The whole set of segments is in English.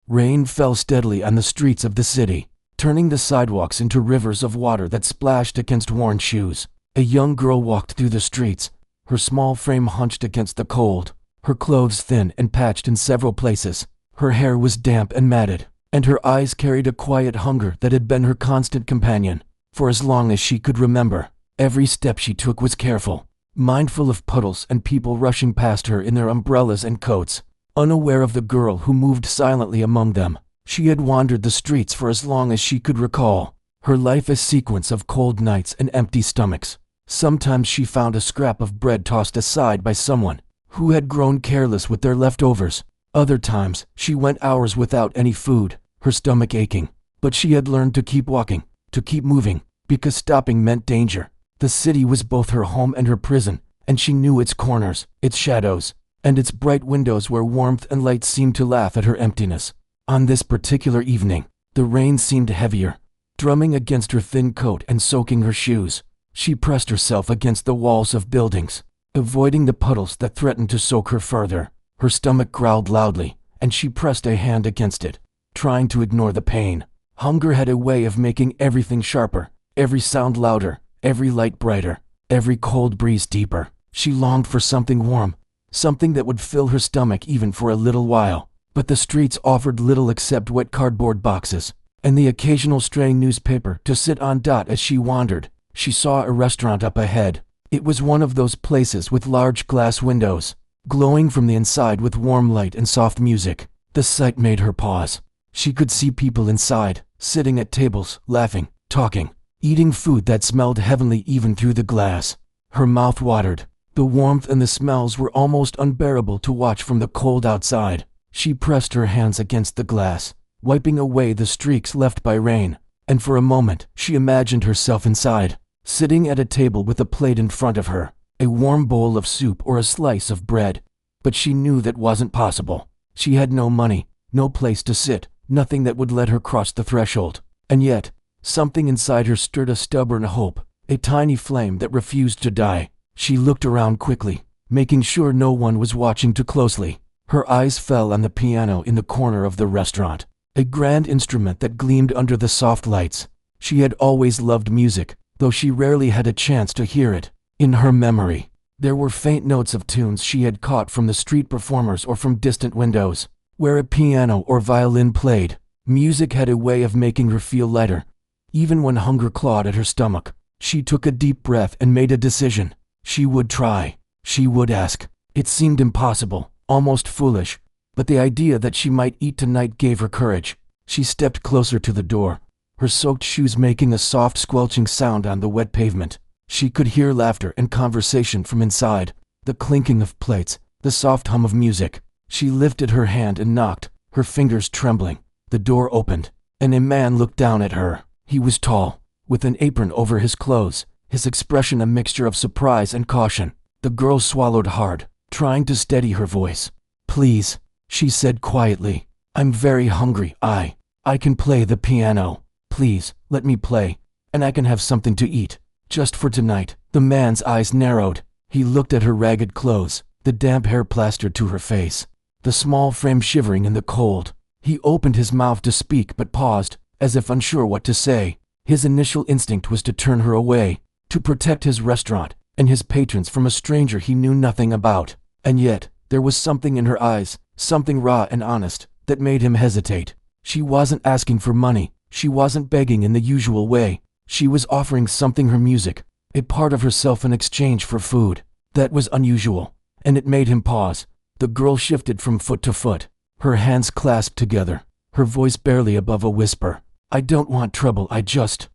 Rain fell steadily on the streets of the city, turning the sidewalks into rivers of water that splashed against worn shoes. A young girl walked through the streets, her small frame hunched against the cold, her clothes thin and patched in several places. Her hair was damp and matted, and her eyes carried a quiet hunger that had been her constant companion for as long as she could remember. Every step she took was careful, mindful of puddles and people rushing past her in their umbrellas and coats. Unaware of the girl who moved silently among them, she had wandered the streets for as long as she could recall, her life a sequence of cold nights and empty stomachs. Sometimes she found a scrap of bread tossed aside by someone who had grown careless with their leftovers. Other times, she went hours without any food, her stomach aching. But she had learned to keep walking, to keep moving, because stopping meant danger. The city was both her home and her prison, and she knew its corners, its shadows, and its bright windows where warmth and light seemed to laugh at her emptiness. On this particular evening, the rain seemed heavier, drumming against her thin coat and soaking her shoes. She pressed herself against the walls of buildings, avoiding the puddles that threatened to soak her further. Her stomach growled loudly, and she pressed a hand against it, trying to ignore the pain. Hunger had a way of making everything sharper, every sound louder, every light brighter, every cold breeze deeper. She longed for something warm, something that would fill her stomach even for a little while. But the streets offered little except wet cardboard boxes, and the occasional straying newspaper to sit on. As she wandered, she saw a restaurant up ahead. It was one of those places with large glass windows, glowing from the inside with warm light and soft music. The sight made her pause. She could see people inside, sitting at tables, laughing, talking, eating food that smelled heavenly even through the glass. Her mouth watered. The warmth and the smells were almost unbearable to watch from the cold outside. She pressed her hands against the glass, wiping away the streaks left by rain, and for a moment she imagined herself inside, sitting at a table with a plate in front of her, a warm bowl of soup or a slice of bread. But she knew that wasn't possible. She had no money, no place to sit, nothing that would let her cross the threshold. And yet, something inside her stirred a stubborn hope, a tiny flame that refused to die. She looked around quickly, making sure no one was watching too closely. Her eyes fell on the piano in the corner of the restaurant, a grand instrument that gleamed under the soft lights. She had always loved music, though she rarely had a chance to hear it. In her memory, there were faint notes of tunes she had caught from the street performers or from distant windows. Where a piano or violin played, music had a way of making her feel lighter. Even when hunger clawed at her stomach, she took a deep breath and made a decision. She would try. She would ask. It seemed impossible, almost foolish, but the idea that she might eat tonight gave her courage. She stepped closer to the door, her soaked shoes making a soft squelching sound on the wet pavement. She could hear laughter and conversation from inside, the clinking of plates, the soft hum of music. She lifted her hand and knocked, her fingers trembling. The door opened, and a man looked down at her. He was tall, with an apron over his clothes, his expression a mixture of surprise and caution. The girl swallowed hard, trying to steady her voice. "Please," she said quietly. "I'm very hungry. I can play the piano. Please, let me play, and I can have something to eat, just for tonight." The man's eyes narrowed. He looked at her ragged clothes, the damp hair plastered to her face, the small frame shivering in the cold. He opened his mouth to speak but paused, as if unsure what to say. His initial instinct was to turn her away, to protect his restaurant and his patrons from a stranger he knew nothing about. And yet, there was something in her eyes, something raw and honest, that made him hesitate. She wasn't asking for money. She wasn't begging in the usual way. She was offering something, her music, a part of herself in exchange for food. That was unusual, and it made him pause. The girl shifted from foot to foot, her hands clasped together, her voice barely above a whisper. "I don't want trouble. I just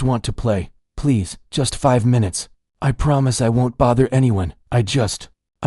want to play. Please, just 5 minutes. I promise I won't bother anyone. I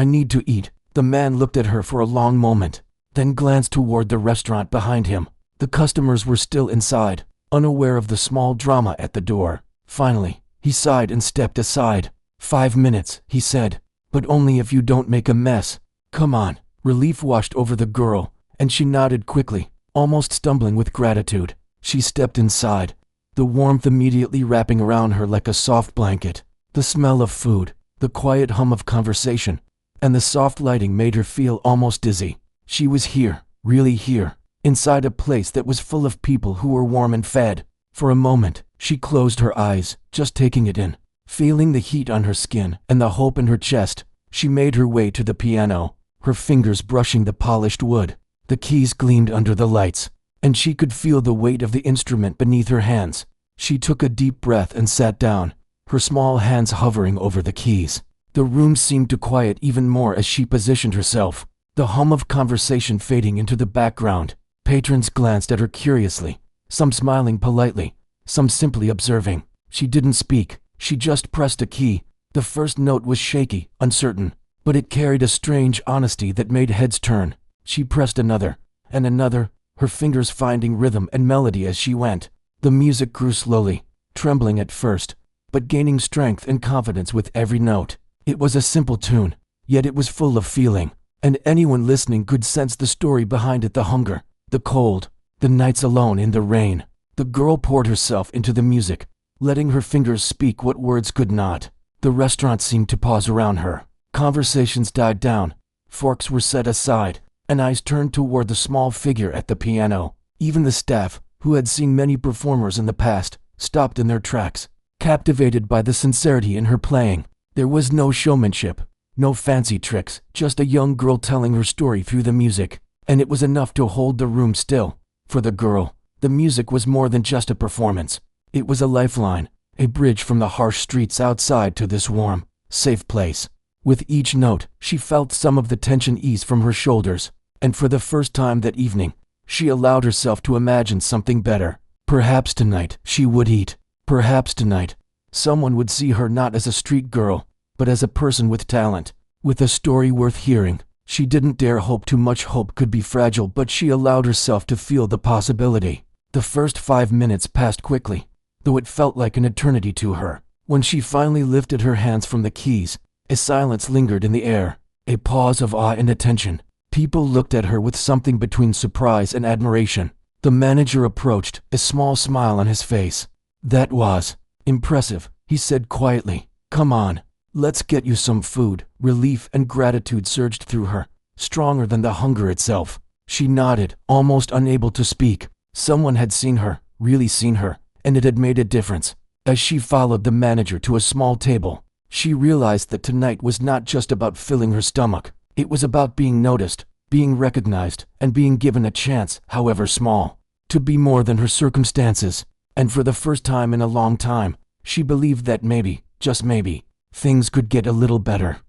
need to eat." The man looked at her for a long moment, then glanced toward the restaurant behind him. The customers were still inside, unaware of the small drama at the door. Finally, he sighed and stepped aside. "5 minutes," he said, "but only if you don't make a mess. Come on." Relief washed over the girl, and she nodded quickly, almost stumbling with gratitude. She stepped inside, the warmth immediately wrapping around her like a soft blanket. The smell of food, the quiet hum of conversation, and the soft lighting made her feel almost dizzy. She was here, really here, inside a place that was full of people who were warm and fed. For a moment, she closed her eyes, just taking it in. Feeling the heat on her skin and the hope in her chest, she made her way to the piano, her fingers brushing the polished wood. The keys gleamed under the lights, and she could feel the weight of the instrument beneath her hands. She took a deep breath and sat down, her small hands hovering over the keys. The room seemed to quiet even more as she positioned herself, the hum of conversation fading into the background. Patrons glanced at her curiously, some smiling politely, some simply observing. She didn't speak, she just pressed a key. The first note was shaky, uncertain, but it carried a strange honesty that made heads turn. She pressed another, and another, her fingers finding rhythm and melody as she went. The music grew slowly, trembling at first, but gaining strength and confidence with every note. It was a simple tune, yet it was full of feeling, and anyone listening could sense the story behind it, the hunger, the cold, the nights alone in the rain. The girl poured herself into the music, letting her fingers speak what words could not. The restaurant seemed to pause around her. Conversations died down, forks were set aside, and eyes turned toward the small figure at the piano. Even the staff, who had seen many performers in the past, stopped in their tracks, captivated by the sincerity in her playing. There was no showmanship, no fancy tricks, just a young girl telling her story through the music, and it was enough to hold the room still. For the girl, the music was more than just a performance. It was a lifeline, a bridge from the harsh streets outside to this warm, safe place. With each note, she felt some of the tension ease from her shoulders, and for the first time that evening, she allowed herself to imagine something better. Perhaps tonight she would eat. Perhaps tonight someone would see her not as a street girl, but as a person with talent, with a story worth hearing. She didn't dare hope too much. Hope could be fragile, but she allowed herself to feel the possibility. The first 5 minutes passed quickly, though it felt like an eternity to her. When she finally lifted her hands from the keys, a silence lingered in the air, a pause of awe and attention. People looked at her with something between surprise and admiration. The manager approached, a small smile on his face. "That was impressive," he said quietly. "Come on, let's get you some food." Relief and gratitude surged through her, stronger than the hunger itself. She nodded, almost unable to speak. Someone had seen her, really seen her, and it had made a difference. As she followed the manager to a small table, she realized that tonight was not just about filling her stomach. It was about being noticed, being recognized, and being given a chance, however small, to be more than her circumstances. And for the first time in a long time, she believed that maybe, just maybe, things could get a little better.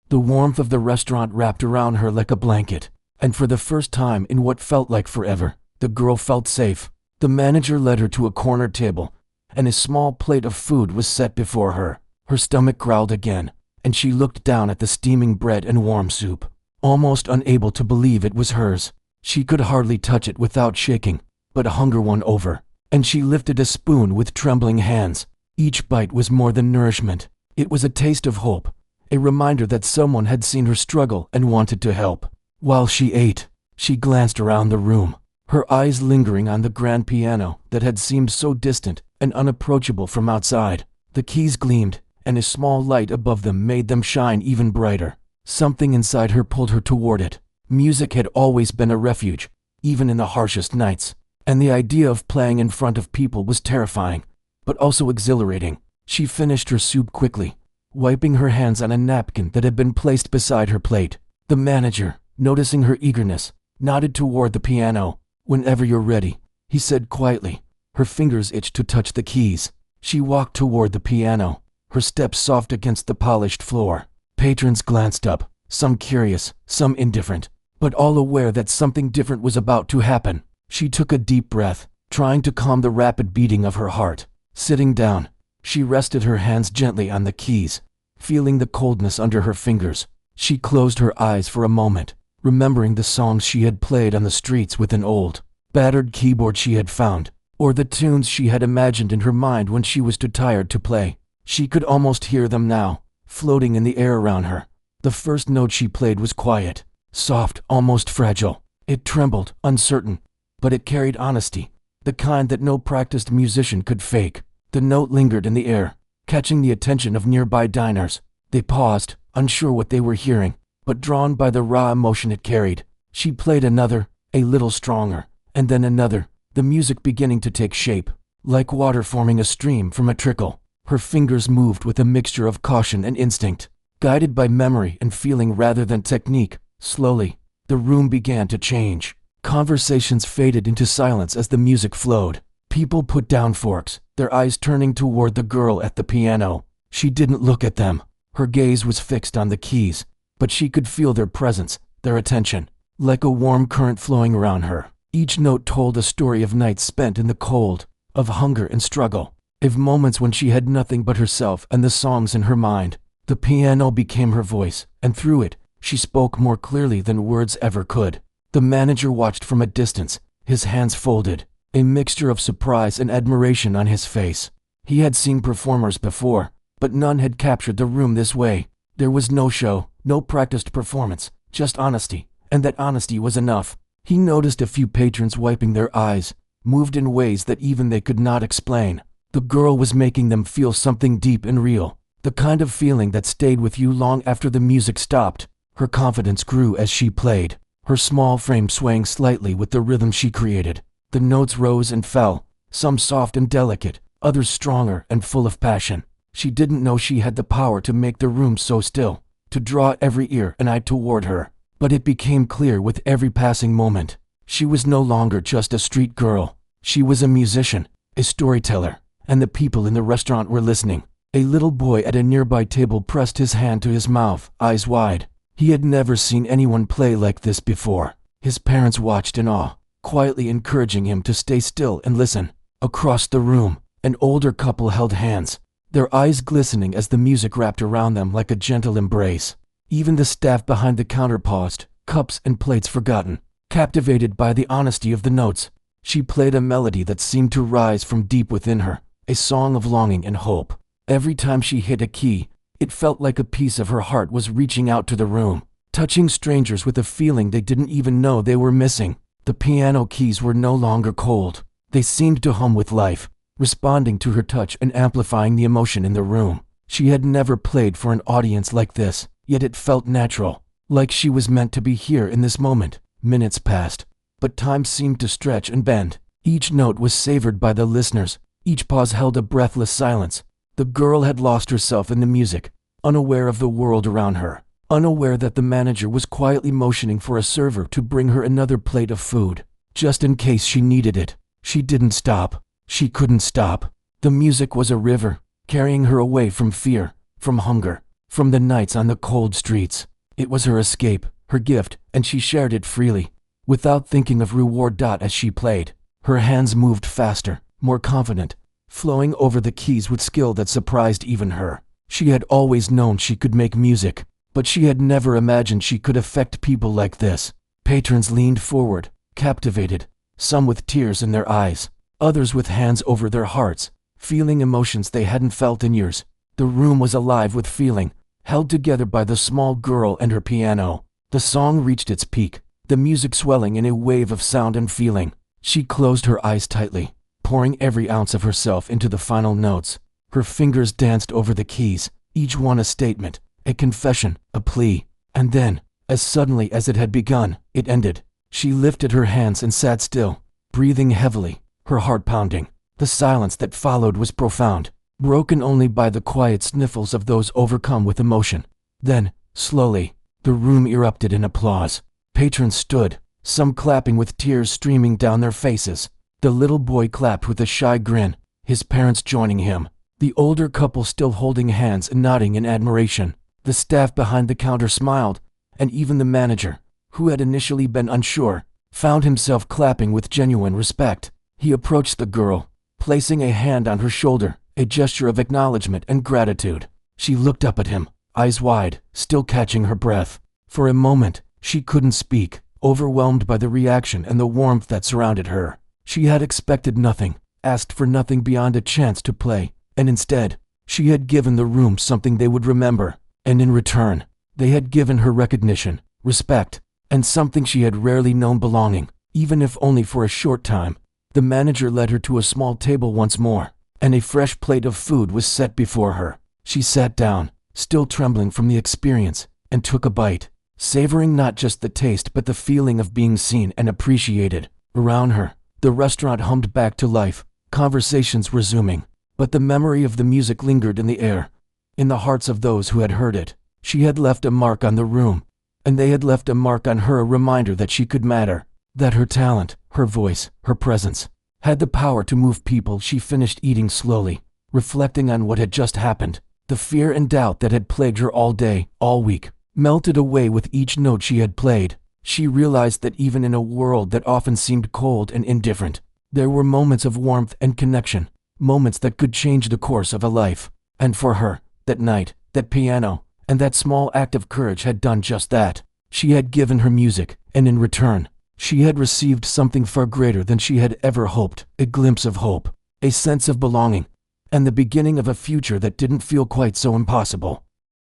The warmth of the restaurant wrapped around her like a blanket, and for the first time in what felt like forever, the girl felt safe. The manager led her to a corner table, and a small plate of food was set before her. Her stomach growled again, and she looked down at the steaming bread and warm soup, almost unable to believe it was hers. She could hardly touch it without shaking, but hunger won over, and she lifted a spoon with trembling hands. Each bite was more than nourishment. It was a taste of hope, a reminder that someone had seen her struggle and wanted to help. While she ate, she glanced around the room, her eyes lingering on the grand piano that had seemed so distant and unapproachable from outside. The keys gleamed, and a small light above them made them shine even brighter. Something inside her pulled her toward it. Music had always been a refuge, even in the harshest nights, and the idea of playing in front of people was terrifying, but also exhilarating. She finished her soup quickly, wiping her hands on a napkin that had been placed beside her plate. The manager, noticing her eagerness, nodded toward the piano. "Whenever you're ready," he said quietly. Her fingers itched to touch the keys. She walked toward the piano, her steps soft against the polished floor. Patrons glanced up, some curious, some indifferent, but all aware that something different was about to happen. She took a deep breath, trying to calm the rapid beating of her heart. Sitting down, she rested her hands gently on the keys, feeling the coldness under her fingers. She closed her eyes for a moment, remembering the songs she had played on the streets with an old, battered keyboard she had found, or the tunes she had imagined in her mind when she was too tired to play. She could almost hear them now, floating in the air around her. The first note she played was quiet, soft, almost fragile. It trembled, uncertain, but it carried honesty, the kind that no practiced musician could fake. The note lingered in the air, catching the attention of nearby diners. They paused, unsure what they were hearing, but drawn by the raw emotion it carried. She played another, a little stronger, and then another, the music beginning to take shape, like water forming a stream from a trickle. Her fingers moved with a mixture of caution and instinct, guided by memory and feeling rather than technique. Slowly, the room began to change. Conversations faded into silence as the music flowed. People put down forks, their eyes turning toward the girl at the piano. She didn't look at them. Her gaze was fixed on the keys, but she could feel their presence, their attention, like a warm current flowing around her. Each note told a story of nights spent in the cold, of hunger and struggle, of moments when she had nothing but herself and the songs in her mind. The piano became her voice, and through it, she spoke more clearly than words ever could. The manager watched from a distance, his hands folded, a mixture of surprise and admiration on his face. He had seen performers before, but none had captured the room this way. There was no show, no practiced performance, just honesty, and that honesty was enough. He noticed a few patrons wiping their eyes, moved in ways that even they could not explain. The girl was making them feel something deep and real, the kind of feeling that stayed with you long after the music stopped. Her confidence grew as she played, her small frame swaying slightly with the rhythm she created. The notes rose and fell, some soft and delicate, others stronger and full of passion. She didn't know she had the power to make the room so still, to draw every ear and eye toward her. But it became clear with every passing moment. She was no longer just a street girl. She was a musician, a storyteller, and the people in the restaurant were listening. A little boy at a nearby table pressed his hand to his mouth, eyes wide. He had never seen anyone play like this before. His parents watched in awe, quietly encouraging him to stay still and listen. Across the room, an older couple held hands, their eyes glistening as the music wrapped around them like a gentle embrace. Even the staff behind the counter paused, cups and plates forgotten. Captivated by the honesty of the notes, she played a melody that seemed to rise from deep within her, a song of longing and hope. Every time she hit a key, it felt like a piece of her heart was reaching out to the room, touching strangers with a feeling they didn't even know they were missing. The piano keys were no longer cold. They seemed to hum with life, responding to her touch and amplifying the emotion in the room. She had never played for an audience like this, yet it felt natural, like she was meant to be here in this moment. Minutes passed, but time seemed to stretch and bend. Each note was savored by the listeners. Each pause held a breathless silence. The girl had lost herself in the music, unaware of the world around her, unaware that the manager was quietly motioning for a server to bring her another plate of food, just in case she needed it. She didn't stop. She couldn't stop. The music was a river, carrying her away from fear, from hunger, from the nights on the cold streets. It was her escape, her gift, and she shared it freely, without thinking of reward. As she played, her hands moved faster, more confident, flowing over the keys with skill that surprised even her. She had always known she could make music, but she had never imagined she could affect people like this. Patrons leaned forward, captivated, some with tears in their eyes, others with hands over their hearts, feeling emotions they hadn't felt in years. The room was alive with feeling, held together by the small girl and her piano. The song reached its peak, the music swelling in a wave of sound and feeling. She closed her eyes tightly, pouring every ounce of herself into the final notes. Her fingers danced over the keys, each one a statement, a confession, a plea. And then, as suddenly as it had begun, it ended. She lifted her hands and sat still, breathing heavily, her heart pounding. The silence that followed was profound, broken only by the quiet sniffles of those overcome with emotion. Then, slowly, the room erupted in applause. Patrons stood, some clapping with tears streaming down their faces. The little boy clapped with a shy grin, his parents joining him. The older couple still holding hands and nodding in admiration. The staff behind the counter smiled, and even the manager, who had initially been unsure, found himself clapping with genuine respect. He approached the girl, placing a hand on her shoulder, a gesture of acknowledgement and gratitude. She looked up at him, eyes wide, still catching her breath. For a moment, she couldn't speak, overwhelmed by the reaction and the warmth that surrounded her. She had expected nothing, asked for nothing beyond a chance to play, and instead, she had given the room something they would remember. And in return, they had given her recognition, respect, and something she had rarely known: belonging, even if only for a short time. The manager led her to a small table once more, and a fresh plate of food was set before her. She sat down, still trembling from the experience, and took a bite, savoring not just the taste but the feeling of being seen and appreciated. Around her, the restaurant hummed back to life, conversations resuming. But the memory of the music lingered in the air, in the hearts of those who had heard it. She had left a mark on the room, and they had left a mark on her, a reminder that she could matter, that her talent, her voice, her presence, had the power to move people. She finished eating slowly, reflecting on what had just happened. The fear and doubt that had plagued her all day, all week, melted away with each note she had played. She realized that even in a world that often seemed cold and indifferent, there were moments of warmth and connection, moments that could change the course of a life. And for her, that night, that piano, and that small act of courage had done just that. She had given her music, and in return, she had received something far greater than she had ever hoped, a glimpse of hope, a sense of belonging, and the beginning of a future that didn't feel quite so impossible.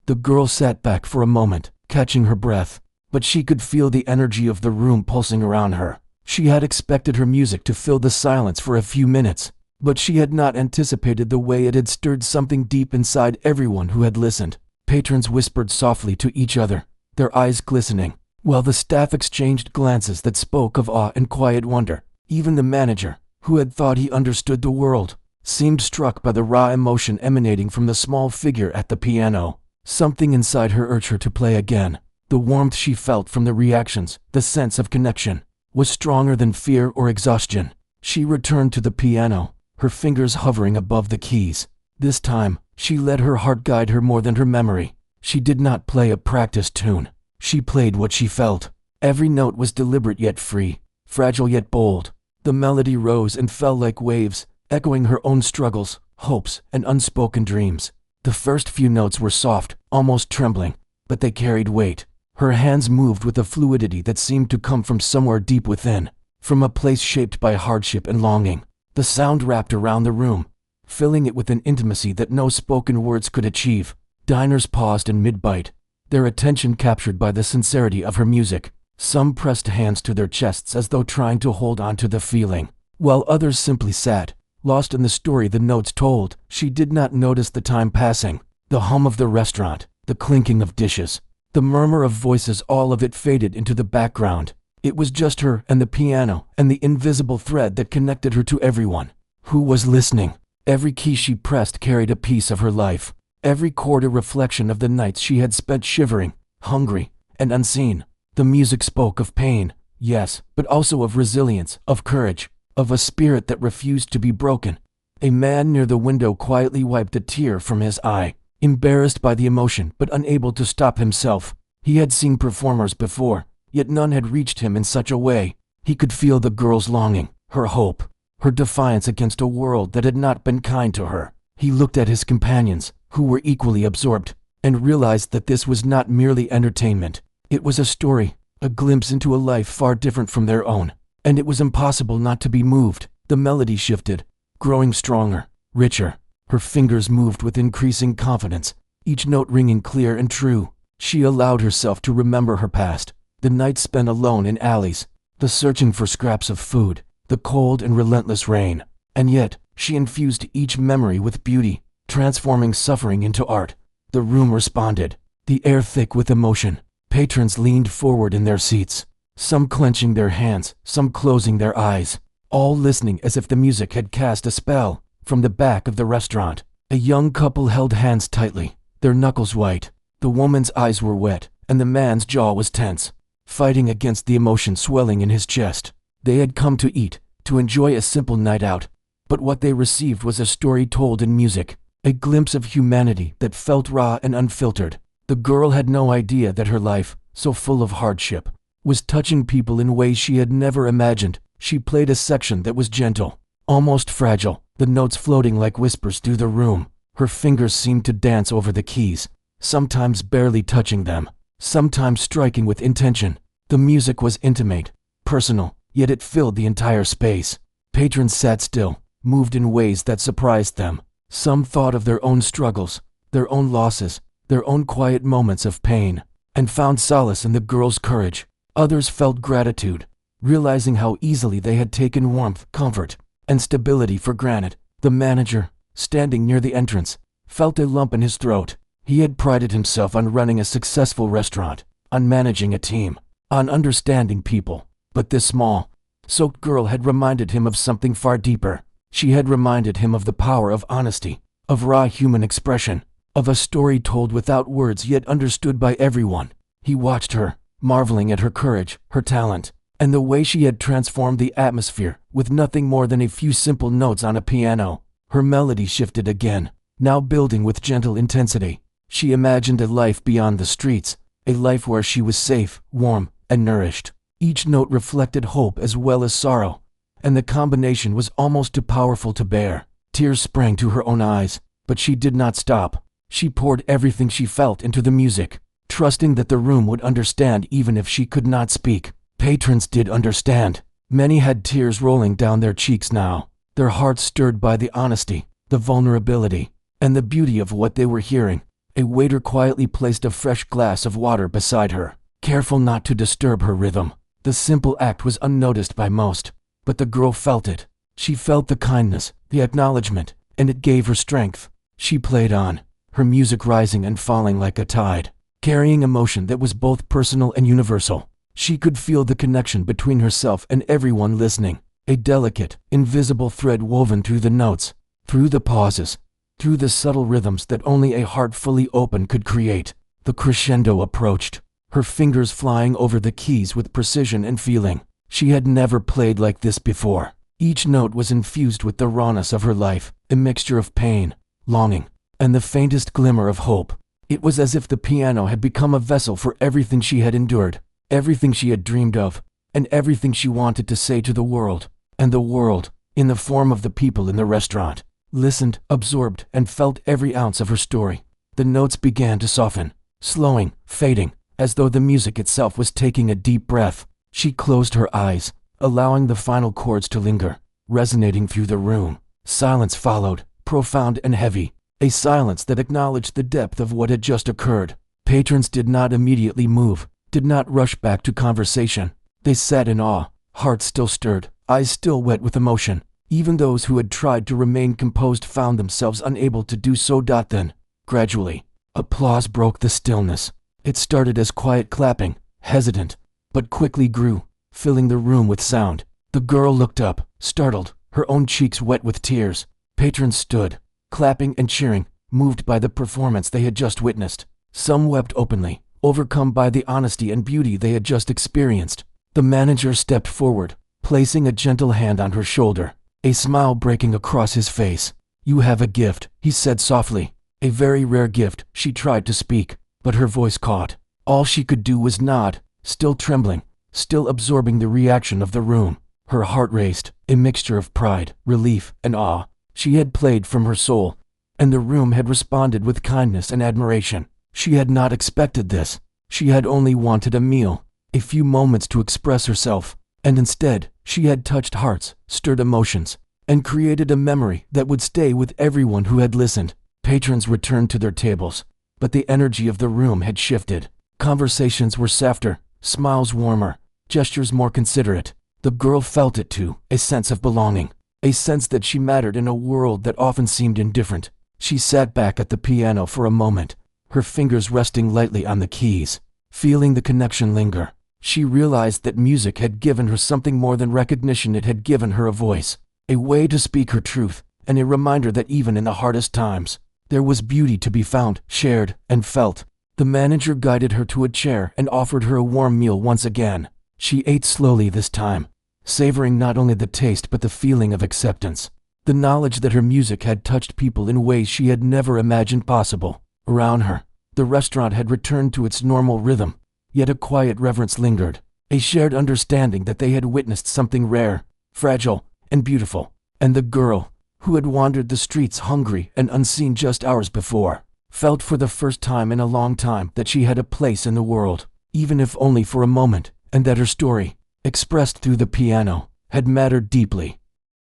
The girl sat back for a moment, catching her breath, but she could feel the energy of the room pulsing around her. She had expected her music to fill the silence for a few minutes, but she had not anticipated the way it had stirred something deep inside everyone who had listened. Patrons whispered softly to each other, their eyes glistening, while the staff exchanged glances that spoke of awe and quiet wonder. Even the manager, who had thought he understood the world, seemed struck by the raw emotion emanating from the small figure at the piano. Something inside her urged her to play again. The warmth she felt from the reactions, the sense of connection, was stronger than fear or exhaustion. She returned to the piano, her fingers hovering above the keys. This time, she let her heart guide her more than her memory. She did not play a practiced tune. She played what she felt. Every note was deliberate yet free, fragile yet bold. The melody rose and fell like waves, echoing her own struggles, hopes, and unspoken dreams. The first few notes were soft, almost trembling, but they carried weight. Her hands moved with a fluidity that seemed to come from somewhere deep within, from a place shaped by hardship and longing. The sound wrapped around the room, filling it with an intimacy that no spoken words could achieve. Diners paused in mid-bite, their attention captured by the sincerity of her music. Some pressed hands to their chests as though trying to hold on to the feeling, while others simply sat, lost in the story the notes told. She did not notice the time passing. The hum of the restaurant, the clinking of dishes, the murmur of voices, all of it faded into the background. It was just her and the piano and the invisible thread that connected her to everyone who was listening. Every key she pressed carried a piece of her life, every chord a reflection of the nights she had spent shivering, hungry, and unseen. The music spoke of pain, yes, but also of resilience, of courage, of a spirit that refused to be broken. A man near the window quietly wiped a tear from his eye, embarrassed by the emotion but unable to stop himself. He had seen performers before, yet none had reached him in such a way. He could feel the girl's longing, her hope, her defiance against a world that had not been kind to her. He looked at his companions, who were equally absorbed, and realized that this was not merely entertainment. It was a story, a glimpse into a life far different from their own, and it was impossible not to be moved. The melody shifted, growing stronger, richer. Her fingers moved with increasing confidence, each note ringing clear and true. She allowed herself to remember her past, the nights spent alone in alleys, the searching for scraps of food, the cold and relentless rain. And yet, she infused each memory with beauty, transforming suffering into art. The room responded, the air thick with emotion. Patrons leaned forward in their seats, some clenching their hands, some closing their eyes, all listening as if the music had cast a spell. From the back of the restaurant, a young couple held hands tightly, their knuckles white. The woman's eyes were wet, and the man's jaw was tense, fighting against the emotion swelling in his chest. They had come to eat, to enjoy a simple night out, but what they received was a story told in music, a glimpse of humanity that felt raw and unfiltered. The girl had no idea that her life, so full of hardship, was touching people in ways she had never imagined. She played a section that was gentle, almost fragile, the notes floating like whispers through the room. Her fingers seemed to dance over the keys, sometimes barely touching them, sometimes striking with intention. The music was intimate, personal, yet it filled the entire space. Patrons sat still, moved in ways that surprised them. Some thought of their own struggles, their own losses, their own quiet moments of pain, and found solace in the girl's courage. Others felt gratitude, realizing how easily they had taken warmth, comfort, and stability for granted. The manager, standing near the entrance, felt a lump in his throat. He had prided himself on running a successful restaurant, on managing a team, on understanding people. But this small, soaked girl had reminded him of something far deeper. She had reminded him of the power of honesty, of raw human expression, of a story told without words yet understood by everyone. He watched her, marveling at her courage, her talent, and the way she had transformed the atmosphere with nothing more than a few simple notes on a piano. Her melody shifted again, now building with gentle intensity. She imagined a life beyond the streets, a life where she was safe, warm, and nourished. Each note reflected hope as well as sorrow, and the combination was almost too powerful to bear. Tears sprang to her own eyes, but she did not stop. She poured everything she felt into the music, trusting that the room would understand even if she could not speak. Patrons did understand. Many had tears rolling down their cheeks now, their hearts stirred by the honesty, the vulnerability, and the beauty of what they were hearing. A waiter quietly placed a fresh glass of water beside her, careful not to disturb her rhythm. The simple act was unnoticed by most, but the girl felt it. She felt the kindness, the acknowledgement, and it gave her strength. She played on, her music rising and falling like a tide, carrying emotion that was both personal and universal. She could feel the connection between herself and everyone listening, a delicate, invisible thread woven through the notes, through the pauses, through the subtle rhythms that only a heart fully open could create. The crescendo approached, her fingers flying over the keys with precision and feeling. She had never played like this before. Each note was infused with the rawness of her life, a mixture of pain, longing, and the faintest glimmer of hope. It was as if the piano had become a vessel for everything she had endured, everything she had dreamed of, and everything she wanted to say to the world. And the world, in the form of the people in the restaurant, listened, absorbed, and felt every ounce of her story. The notes began to soften, slowing, fading, as though the music itself was taking a deep breath. She closed her eyes, allowing the final chords to linger, resonating through the room. Silence followed, profound and heavy, a silence that acknowledged the depth of what had just occurred. Patrons did not immediately move, did not rush back to conversation. They sat in awe, hearts still stirred, eyes still wet with emotion. Even those who had tried to remain composed found themselves unable to do so. Then, gradually, applause broke the stillness. It started as quiet clapping, hesitant, but quickly grew, filling the room with sound. The girl looked up, startled, her own cheeks wet with tears. Patrons stood, clapping and cheering, moved by the performance they had just witnessed. Some wept openly, overcome by the honesty and beauty they had just experienced. The manager stepped forward, placing a gentle hand on her shoulder, a smile breaking across his face. "You have a gift," he said softly. "A very rare gift." She tried to speak, but her voice caught. All she could do was nod, still trembling, still absorbing the reaction of the room. Her heart raced, a mixture of pride, relief, and awe. She had played from her soul, and the room had responded with kindness and admiration. She had not expected this. She had only wanted a meal, a few moments to express herself, and instead, she had touched hearts, stirred emotions, and created a memory that would stay with everyone who had listened. Patrons returned to their tables, but the energy of the room had shifted. Conversations were softer, smiles warmer, gestures more considerate. The girl felt it too, a sense of belonging, a sense that she mattered in a world that often seemed indifferent. She sat back at the piano for a moment, her fingers resting lightly on the keys, feeling the connection linger. She realized that music had given her something more than recognition. It had given her a voice, a way to speak her truth, and a reminder that even in the hardest times, there was beauty to be found, shared, and felt. The manager guided her to a chair and offered her a warm meal once again. She ate slowly this time, savoring not only the taste but the feeling of acceptance, the knowledge that her music had touched people in ways she had never imagined possible. Around her, the restaurant had returned to its normal rhythm, yet a quiet reverence lingered, a shared understanding that they had witnessed something rare, fragile, and beautiful. And the girl, who had wandered the streets hungry and unseen just hours before, felt for the first time in a long time that she had a place in the world, even if only for a moment, and that her story, expressed through the piano, had mattered deeply.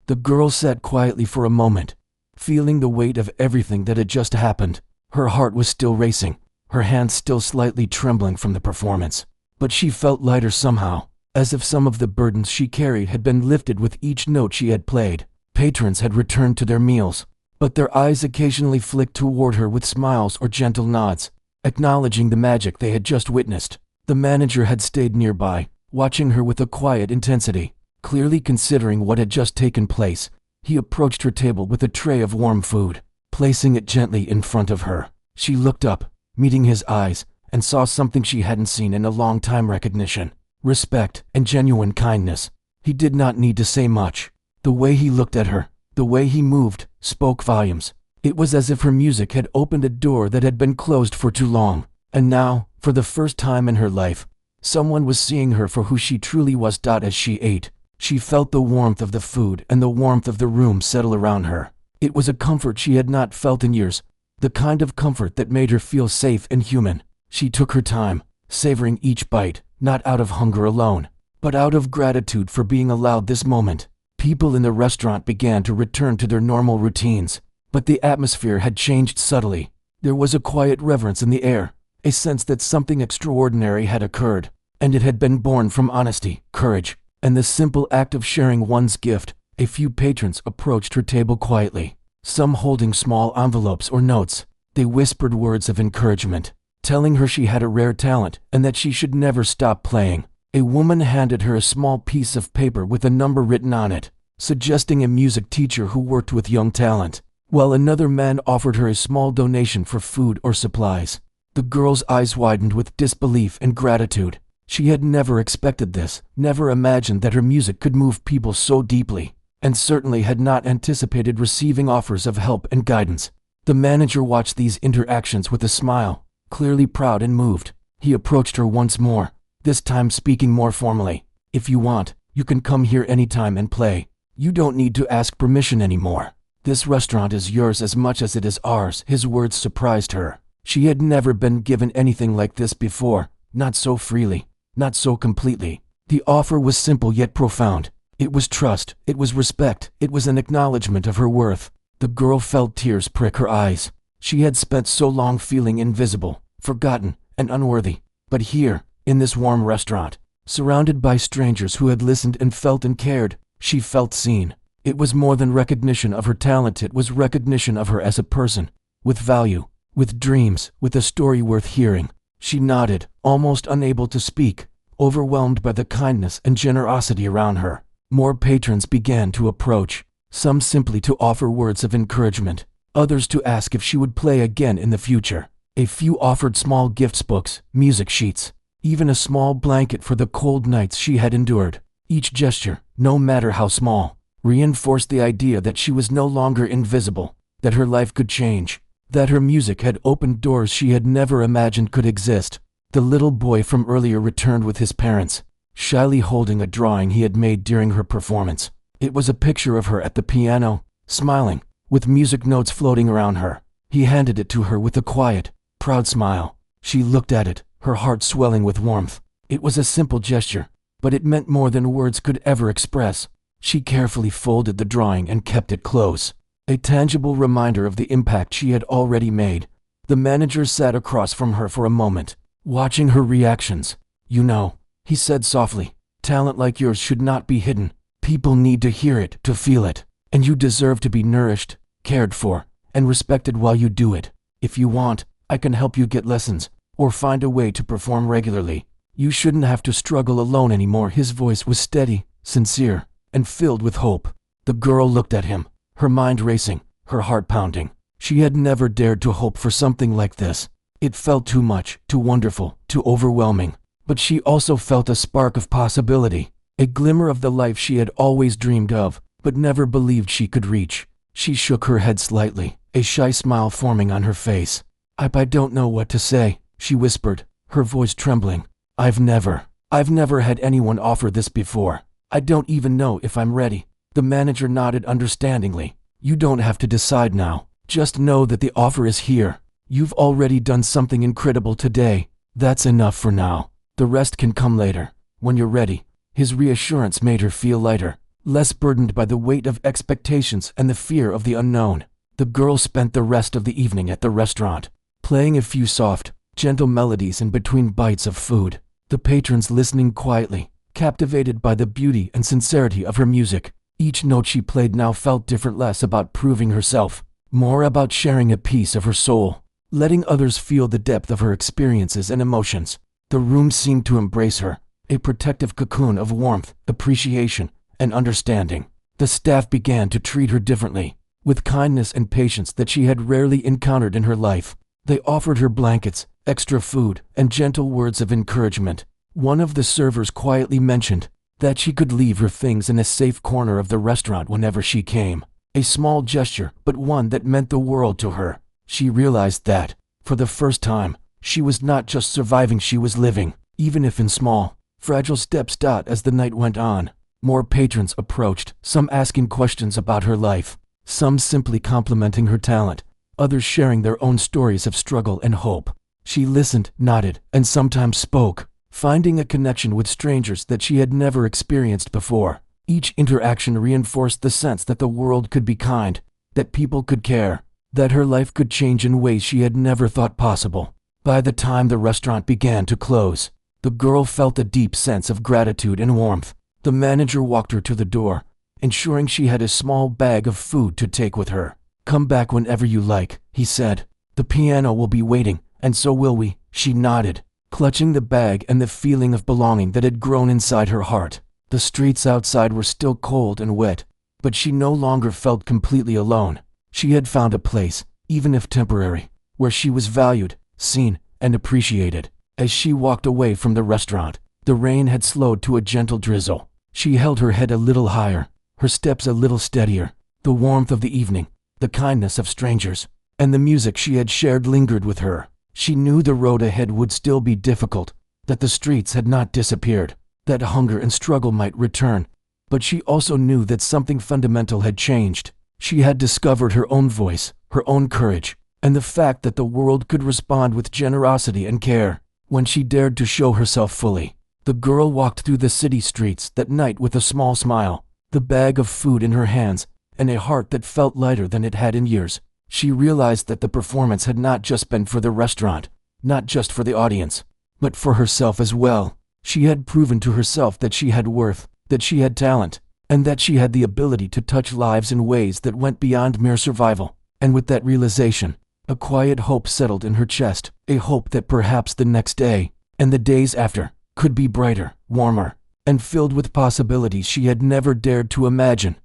The girl sat quietly for a moment, feeling the weight of everything that had just happened. Her heart was still racing, her hands still slightly trembling from the performance, but she felt lighter somehow, as if some of the burdens she carried had been lifted with each note she had played. Patrons had returned to their meals, but their eyes occasionally flicked toward her with smiles or gentle nods, acknowledging the magic they had just witnessed. The manager had stayed nearby, watching her with a quiet intensity. Clearly considering what had just taken place, he approached her table with a tray of warm food, placing it gently in front of her. She looked up, meeting his eyes, and saw something she hadn't seen in a long time: recognition, respect, and genuine kindness. He did not need to say much. The way he looked at her, the way he moved, spoke volumes. It was as if her music had opened a door that had been closed for too long. And now, for the first time in her life, someone was seeing her for who she truly was. As she ate, she felt the warmth of the food and the warmth of the room settle around her. It was a comfort she had not felt in years, the kind of comfort that made her feel safe and human. She took her time, savoring each bite, not out of hunger alone, but out of gratitude for being allowed this moment. People in the restaurant began to return to their normal routines, but the atmosphere had changed subtly. There was a quiet reverence in the air, a sense that something extraordinary had occurred, and it had been born from honesty, courage, and the simple act of sharing one's gift. A few patrons approached her table quietly, some holding small envelopes or notes. They whispered words of encouragement, telling her she had a rare talent and that she should never stop playing. A woman handed her a small piece of paper with a number written on it, suggesting a music teacher who worked with young talent, while another man offered her a small donation for food or supplies. The girl's eyes widened with disbelief and gratitude. She had never expected this, never imagined that her music could move people so deeply, and certainly had not anticipated receiving offers of help and guidance. The manager watched these interactions with a smile, clearly proud and moved. He approached her once more, this time speaking more formally. "If you want, you can come here anytime and play. You don't need to ask permission anymore. This restaurant is yours as much as it is ours." His words surprised her. She had never been given anything like this before, not so freely, not so completely. The offer was simple yet profound. It was trust, it was respect, it was an acknowledgement of her worth. The girl felt tears prick her eyes. She had spent so long feeling invisible, forgotten, and unworthy. But here, in this warm restaurant, surrounded by strangers who had listened and felt and cared, she felt seen. It was more than recognition of her talent, it was recognition of her as a person, with value, with dreams, with a story worth hearing. She nodded, almost unable to speak, overwhelmed by the kindness and generosity around her. More patrons began to approach, some simply to offer words of encouragement, others to ask if she would play again in the future. A few offered small gifts, books, music sheets, even a small blanket for the cold nights she had endured. Each gesture, no matter how small, reinforced the idea that she was no longer invisible, that her life could change, that her music had opened doors she had never imagined could exist. The little boy from earlier returned with his parents, shyly holding a drawing he had made during her performance. It was a picture of her at the piano, smiling, with music notes floating around her. He handed it to her with a quiet, proud smile. She looked at it, her heart swelling with warmth. It was a simple gesture, but it meant more than words could ever express. She carefully folded the drawing and kept it close, a tangible reminder of the impact she had already made. The manager sat across from her for a moment, watching her reactions. "You know," he said softly, "talent like yours should not be hidden. People need to hear it, to feel it, and you deserve to be nourished, cared for, and respected while you do it. If you want, I can help you get lessons, or find a way to perform regularly. You shouldn't have to struggle alone anymore." His voice was steady, sincere, and filled with hope. The girl looked at him, her mind racing, her heart pounding. She had never dared to hope for something like this. It felt too much, too wonderful, too overwhelming. But she also felt a spark of possibility, a glimmer of the life she had always dreamed of, but never believed she could reach. She shook her head slightly, a shy smile forming on her face. I don't know what to say," she whispered, her voice trembling. I've never had anyone offer this before. I don't even know if I'm ready." The manager nodded understandingly. "You don't have to decide now. Just know that the offer is here. You've already done something incredible today. That's enough for now. The rest can come later, when you're ready." His reassurance made her feel lighter, less burdened by the weight of expectations and the fear of the unknown. The girl spent the rest of the evening at the restaurant, playing a few soft, gentle melodies in between bites of food. The patrons listening quietly, captivated by the beauty and sincerity of her music. Each note she played now felt different, less about proving herself, more about sharing a piece of her soul, letting others feel the depth of her experiences and emotions. The room seemed to embrace her, a protective cocoon of warmth, appreciation, and understanding. The staff began to treat her differently, with kindness and patience that she had rarely encountered in her life. They offered her blankets, extra food, and gentle words of encouragement. One of the servers quietly mentioned that she could leave her things in a safe corner of the restaurant whenever she came. A small gesture, but one that meant the world to her. She realized that, for the first time, she was not just surviving, she was living, even if in small, fragile steps. As the night went on, more patrons approached, some asking questions about her life, some simply complimenting her talent, others sharing their own stories of struggle and hope. She listened, nodded, and sometimes spoke, finding a connection with strangers that she had never experienced before. Each interaction reinforced the sense that the world could be kind, that people could care, that her life could change in ways she had never thought possible. By the time the restaurant began to close, the girl felt a deep sense of gratitude and warmth. The manager walked her to the door, ensuring she had a small bag of food to take with her. "Come back whenever you like," he said. "The piano will be waiting, and so will we." She nodded, clutching the bag and the feeling of belonging that had grown inside her heart. The streets outside were still cold and wet, but she no longer felt completely alone. She had found a place, even if temporary, where she was valued, seen, and appreciated. As she walked away from the restaurant, the rain had slowed to a gentle drizzle. She held her head a little higher, her steps a little steadier. The warmth of the evening, the kindness of strangers, and the music she had shared lingered with her. She knew the road ahead would still be difficult, that the streets had not disappeared, that hunger and struggle might return, but she also knew that something fundamental had changed. She had discovered her own voice, her own courage, and the fact that the world could respond with generosity and care when she dared to show herself fully. The girl walked through the city streets that night with a small smile, the bag of food in her hands, and a heart that felt lighter than it had in years. She realized that the performance had not just been for the restaurant, not just for the audience, but for herself as well. She had proven to herself that she had worth, that she had talent, and that she had the ability to touch lives in ways that went beyond mere survival. And with that realization, a quiet hope settled in her chest, a hope that perhaps the next day, and the days after, could be brighter, warmer, and filled with possibilities she had never dared to imagine.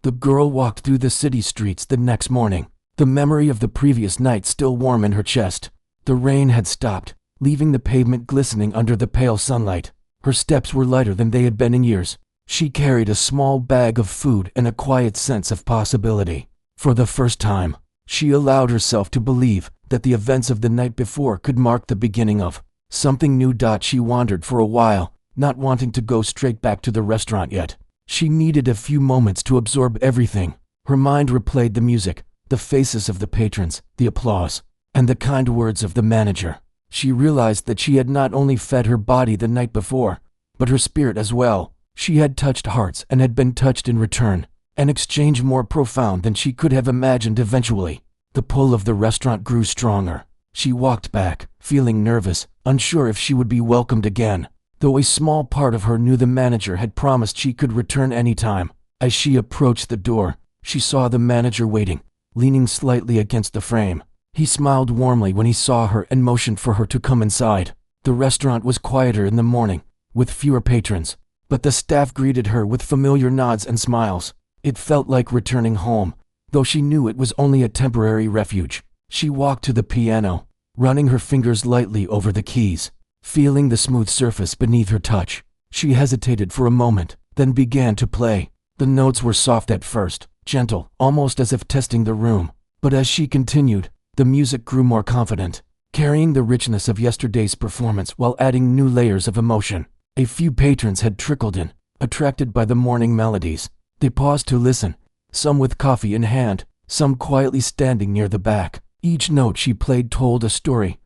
The girl walked through the city streets the next morning, the memory of the previous night still warm in her chest. The rain had stopped, leaving the pavement glistening under the pale sunlight. Her steps were lighter than they had been in years. She carried a small bag of food and a quiet sense of possibility. For the first time, she allowed herself to believe that the events of the night before could mark the beginning of something new. She wandered for a while, not wanting to go straight back to the restaurant yet. She needed a few moments to absorb everything. Her mind replayed the music, the faces of the patrons, the applause, and the kind words of the manager. She realized that she had not only fed her body the night before, but her spirit as well. She had touched hearts and had been touched in return, an exchange more profound than she could have imagined. Eventually, the pull of the restaurant grew stronger. She walked back, feeling nervous, unsure if she would be welcomed again, though a small part of her knew the manager had promised she could return anytime. As she approached the door, she saw the manager waiting, leaning slightly against the frame. He smiled warmly when he saw her and motioned for her to come inside. The restaurant was quieter in the morning, with fewer patrons, but the staff greeted her with familiar nods and smiles. It felt like returning home, though she knew it was only a temporary refuge. She walked to the piano, running her fingers lightly over the keys, feeling the smooth surface beneath her touch. She hesitated for a moment, then began to play. The notes were soft at first, gentle, almost as if testing the room. But as she continued, the music grew more confident, carrying the richness of yesterday's performance while adding new layers of emotion. A few patrons had trickled in, attracted by the morning melodies. They paused to listen, some with coffee in hand, some quietly standing near the back. Each note she played told a story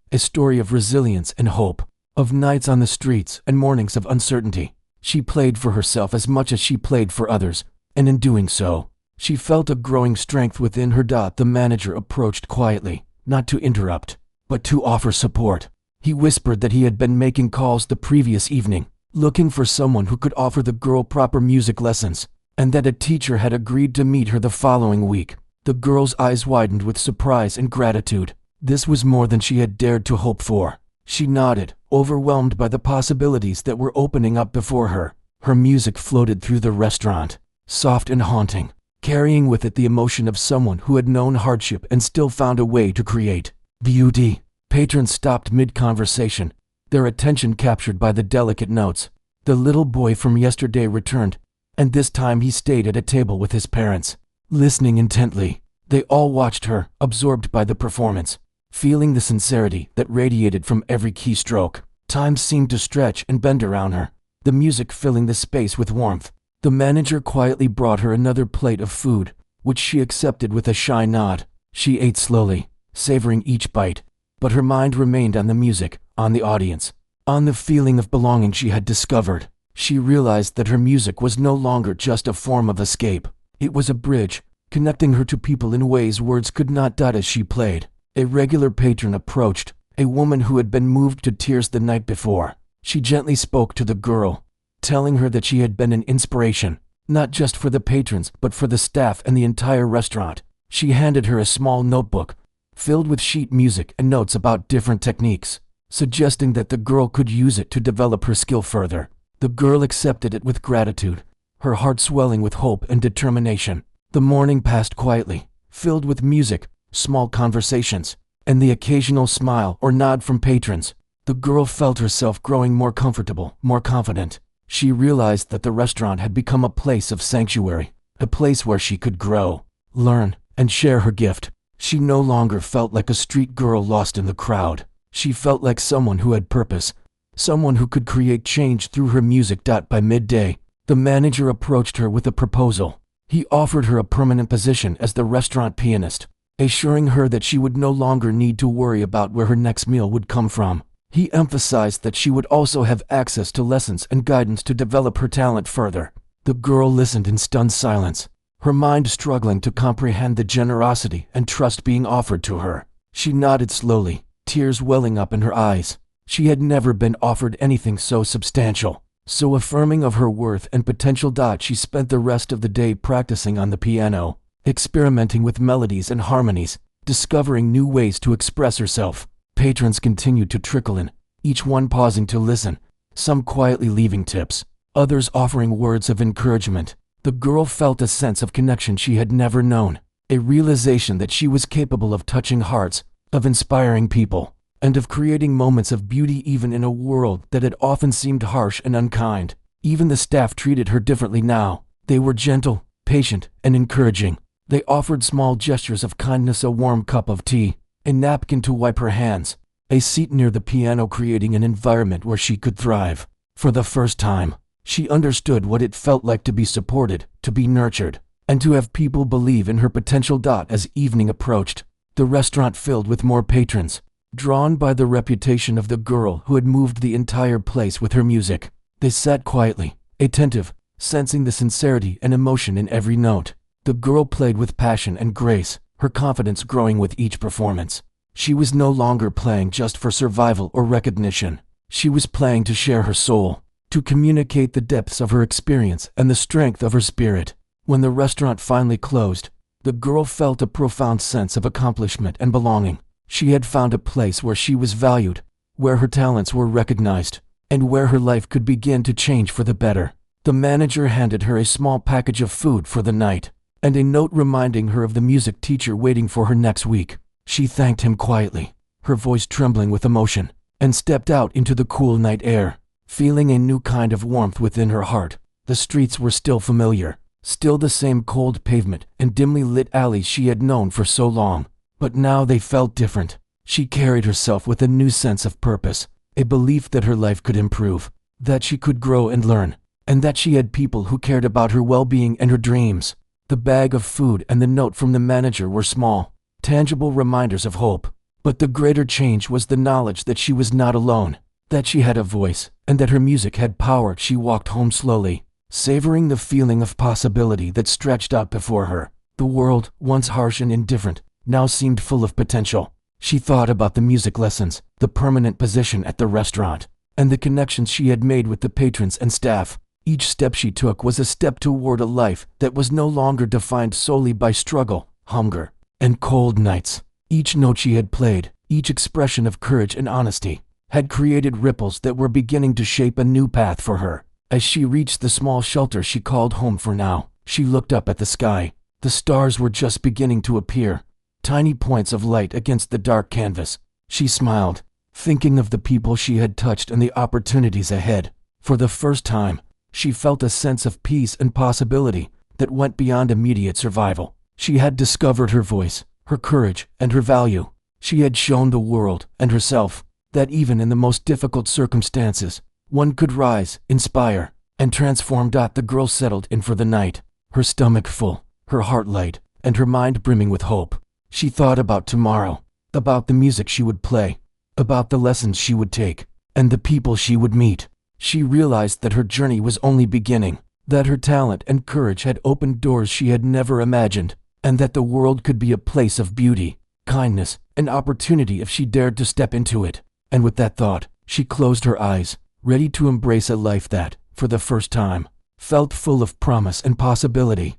of resilience and hope, of nights on the streets and mornings of uncertainty. She played for herself as much as she played for others, and in doing so, she felt a growing strength within her. The manager approached quietly, not to interrupt, but to offer support. He whispered that he had been making calls the previous evening, looking for someone who could offer the girl proper music lessons, and that a teacher had agreed to meet her the following week. The girl's eyes widened with surprise and gratitude. This was more than she had dared to hope for. She nodded, overwhelmed by the possibilities that were opening up before her. Her music floated through the restaurant, soft and haunting, carrying with it the emotion of someone who had known hardship and still found a way to create beauty. Patrons stopped mid-conversation, their attention captured by the delicate notes. The little boy from yesterday returned, and this time he stayed at a table with his parents, listening intently. They all watched her, absorbed by the performance, feeling the sincerity that radiated from every keystroke. Time seemed to stretch and bend around her, the music filling the space with warmth. The manager quietly brought her another plate of food, which she accepted with a shy nod. She ate slowly, savoring each bite, but her mind remained on the music, on the audience, on the feeling of belonging she had discovered. She realized that her music was no longer just a form of escape. It was a bridge, connecting her to people in ways words could not. As she played, a regular patron approached, a woman who had been moved to tears the night before. She gently spoke to the girl, telling her that she had been an inspiration, not just for the patrons but for the staff and the entire restaurant. She handed her a small notebook, filled with sheet music and notes about different techniques, suggesting that the girl could use it to develop her skill further. The girl accepted it with gratitude, her heart swelling with hope and determination. The morning passed quietly, filled with music, small conversations, and the occasional smile or nod from patrons. The girl felt herself growing more comfortable, more confident. She realized that the restaurant had become a place of sanctuary, a place where she could grow, learn, and share her gift. She no longer felt like a street girl lost in the crowd. She felt like someone who had purpose, someone who could create change through her music. By midday, the manager approached her with a proposal. He offered her a permanent position as the restaurant pianist, assuring her that she would no longer need to worry about where her next meal would come from. He emphasized that she would also have access to lessons and guidance to develop her talent further. The girl listened in stunned silence, her mind struggling to comprehend the generosity and trust being offered to her. She nodded slowly, tears welling up in her eyes. She had never been offered anything so substantial, so affirming of her worth and potential. She spent the rest of the day practicing on the piano, experimenting with melodies and harmonies, discovering new ways to express herself. Patrons continued to trickle in, each one pausing to listen, some quietly leaving tips, others offering words of encouragement. The girl felt a sense of connection she had never known, a realization that she was capable of touching hearts, of inspiring people, and of creating moments of beauty even in a world that had often seemed harsh and unkind. Even the staff treated her differently now. They were gentle, patient, and encouraging. They offered small gestures of kindness, a warm cup of tea, a napkin to wipe her hands, a seat near the piano, creating an environment where she could thrive. For the first time, she understood what it felt like to be supported, to be nurtured, and to have people believe in her potential. As evening approached, the restaurant filled with more patrons, drawn by the reputation of the girl who had moved the entire place with her music. They sat quietly, attentive, sensing the sincerity and emotion in every note. The girl played with passion and grace, her confidence growing with each performance. She was no longer playing just for survival or recognition. She was playing to share her soul, to communicate the depths of her experience and the strength of her spirit. When the restaurant finally closed, the girl felt a profound sense of accomplishment and belonging. She had found a place where she was valued, where her talents were recognized, and where her life could begin to change for the better. The manager handed her a small package of food for the night, and a note reminding her of the music teacher waiting for her next week. She thanked him quietly, her voice trembling with emotion, and stepped out into the cool night air, feeling a new kind of warmth within her heart. The streets were still familiar, still the same cold pavement and dimly lit alleys she had known for so long, but now they felt different. She carried herself with a new sense of purpose, a belief that her life could improve, that she could grow and learn, and that she had people who cared about her well-being and her dreams. The bag of food and the note from the manager were small, tangible reminders of hope, but the greater change was the knowledge that she was not alone, that she had a voice, and that her music had power. She walked home slowly, savoring the feeling of possibility that stretched out before her. The world, once harsh and indifferent, now seemed full of potential. She thought about the music lessons, the permanent position at the restaurant, and the connections she had made with the patrons and staff. Each step she took was a step toward a life that was no longer defined solely by struggle, hunger, and cold nights. Each note she had played, each expression of courage and honesty, had created ripples that were beginning to shape a new path for her. As she reached the small shelter she called home for now, she looked up at the sky. The stars were just beginning to appear, tiny points of light against the dark canvas. She smiled, thinking of the people she had touched and the opportunities ahead. For the first time, she felt a sense of peace and possibility that went beyond immediate survival. She had discovered her voice, her courage, and her value. She had shown the world and herself that even in the most difficult circumstances, one could rise, inspire, and transform. The girl settled in for the night, her stomach full, her heart light, and her mind brimming with hope. She thought about tomorrow, about the music she would play, about the lessons she would take, and the people she would meet. She realized that her journey was only beginning, that her talent and courage had opened doors she had never imagined, and that the world could be a place of beauty, kindness, and opportunity if she dared to step into it. And with that thought, she closed her eyes, ready to embrace a life that, for the first time, felt full of promise and possibility.